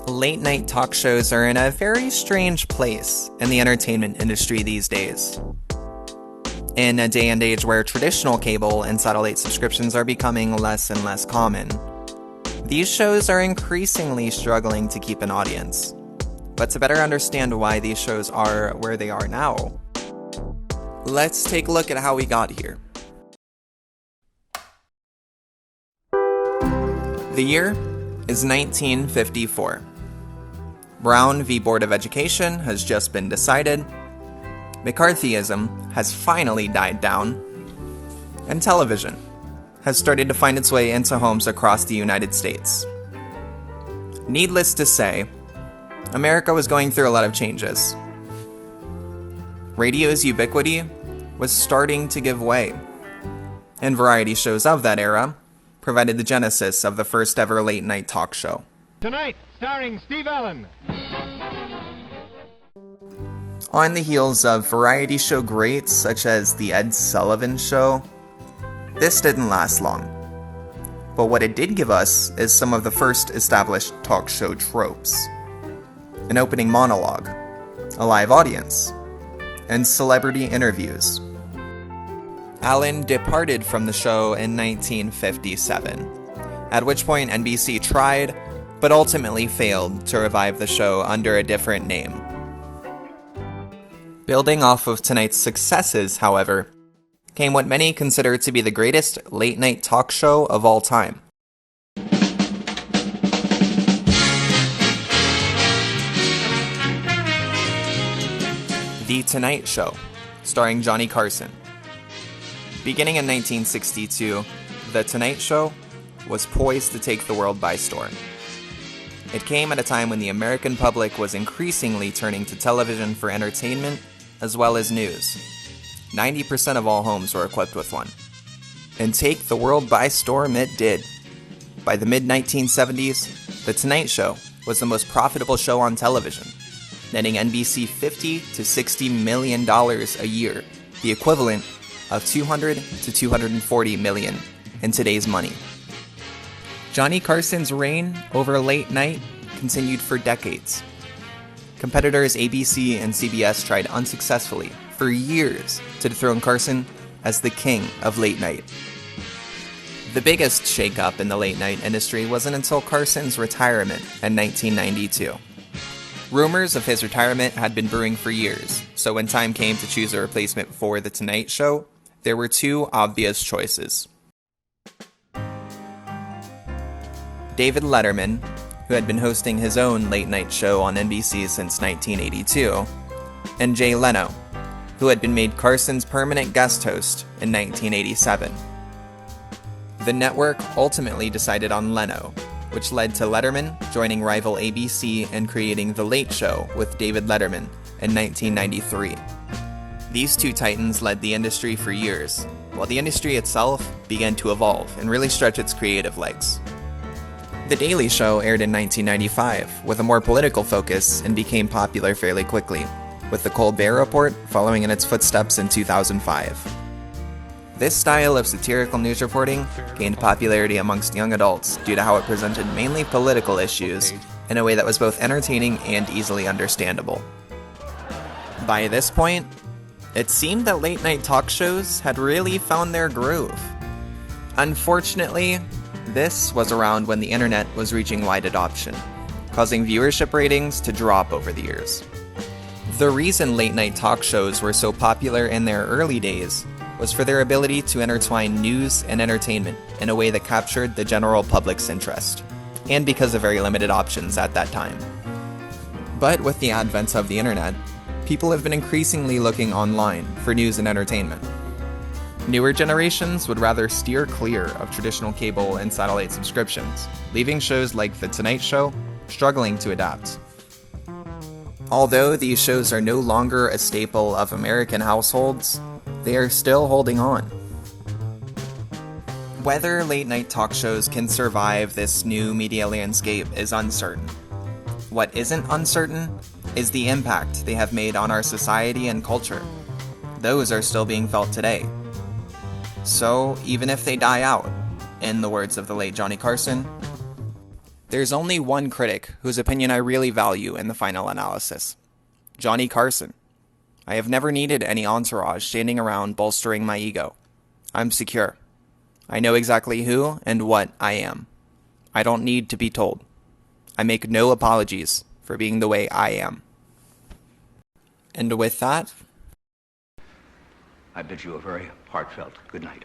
Late-night talk shows are in a very strange place in the entertainment industry these days. In a day and age where traditional cable and satellite subscriptions are becoming less and less common, these shows are increasingly struggling to keep an audience. But to better understand why these shows are where they are now, let's take a look at how we got here. The year is 1954. Brown v. Board of Education has just been decided, McCarthyism has finally died down, and television has started to find its way into homes across the United States. Needless to say, America was going through a lot of changes. Radio's ubiquity was starting to give way, and variety shows of that era provided the genesis of the first ever late-night talk show. Tonight, starring Steve Allen. On the heels of variety show greats such as The Ed Sullivan Show, this didn't last long. But what it did give us is some of the first established talk show tropes. An opening monologue, a live audience, and celebrity interviews. Allen departed from the show in 1957, at which point NBC tried, but ultimately failed to revive the show under a different name. Building off of tonight's successes, however, came what many consider to be the greatest late-night talk show of all time. The Tonight Show, starring Johnny Carson. Beginning in 1962, The Tonight Show was poised to take the world by storm. It came at a time when the American public was increasingly turning to television for entertainment as well as news. 90% of all homes were equipped with one. And take the world by storm it did. By the mid-1970s, The Tonight Show was the most profitable show on television, netting NBC $50 to $60 million a year, the equivalent of $200 to $240 million in today's money. Johnny Carson's reign over late night continued for decades. Competitors ABC and CBS tried unsuccessfully for years to dethrone Carson as the king of late night. The biggest shakeup in the late night industry wasn't until Carson's retirement in 1992. Rumors of his retirement had been brewing for years, so when time came to choose a replacement for The Tonight Show, there were two obvious choices. David Letterman, who had been hosting his own late-night show on NBC since 1982, and Jay Leno, who had been made Carson's permanent guest host in 1987. The network ultimately decided on Leno, which led to Letterman joining rival ABC and creating The Late Show with David Letterman in 1993. These two titans led the industry for years, while the industry itself began to evolve and really stretch its creative legs. The Daily Show aired in 1995 with a more political focus and became popular fairly quickly, with The Colbert Report following in its footsteps in 2005. This style of satirical news reporting gained popularity amongst young adults due to how it presented mainly political issues in a way that was both entertaining and easily understandable. By this point, it seemed that late-night talk shows had really found their groove. Unfortunately, this was around when the internet was reaching wide adoption, causing viewership ratings to drop over the years. The reason late-night talk shows were so popular in their early days was for their ability to intertwine news and entertainment in a way that captured the general public's interest, and because of very limited options at that time. But with the advent of the internet, people have been increasingly looking online for news and entertainment. Newer generations would rather steer clear of traditional cable and satellite subscriptions, leaving shows like The Tonight Show struggling to adapt. Although these shows are no longer a staple of American households, they are still holding on. Whether late-night talk shows can survive this new media landscape is uncertain. What isn't uncertain is the impact they have made on our society and culture. Those are still being felt today. So, even if they die out, in the words of the late Johnny Carson, There's only one critic whose opinion I really value in the final analysis: Johnny Carson. I have never needed any entourage standing around bolstering my ego. I'm secure. I know exactly who and what I am. I don't need to be told. I make no apologies for being the way I am. And with that, I bid you a very heartfelt good night.